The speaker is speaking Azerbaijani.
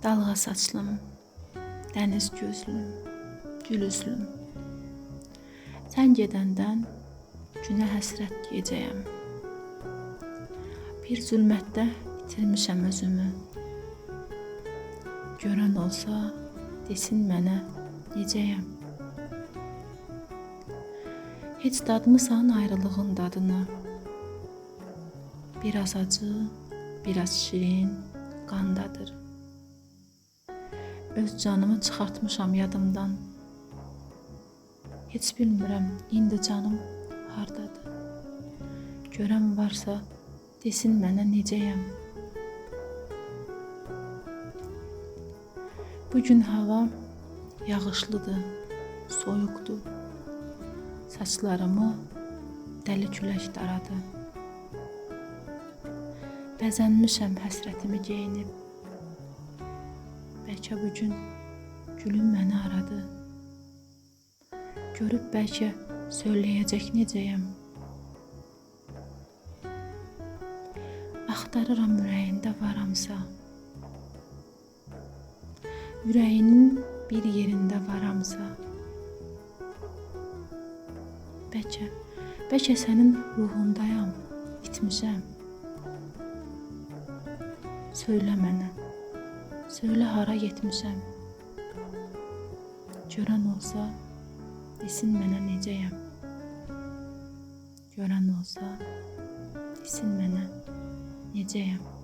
Dalğa saçlım, dəniz gözlüm, gül üzlüm. Sən gedəndən günə həsrət gecəyəm. Bir zülmətdə itirmişəm özümü. Görən olsa desin mənə necəyəm. Heç dadmısan ayrılığın dadını. Biraz acı, biraz şirin qandadır. Öz canımı çıxartmışam yadımdan. Heç bilmirəm indi canım hardadır. Görən varsa desin mənə necəyəm. Bugün hava yağışlıdır, soyuqdur. Saçlarımı dəli külək daradı. Bəzənmişəm həsrətimi geyinib. Bəlkə bugün gülüm məni aradı. Görüb bəlkə söyləyəcək necəyəm. Axtarıram ürəyində varamsa. Ürəyinin bir yerində varamsa. Bəlkə sənin ruhundayam, itmişəm. Söylə mənə, söylə hara getmişəm. Görən olsa desin mənə necəyəm. Görən olsa desin mənə necəyəm.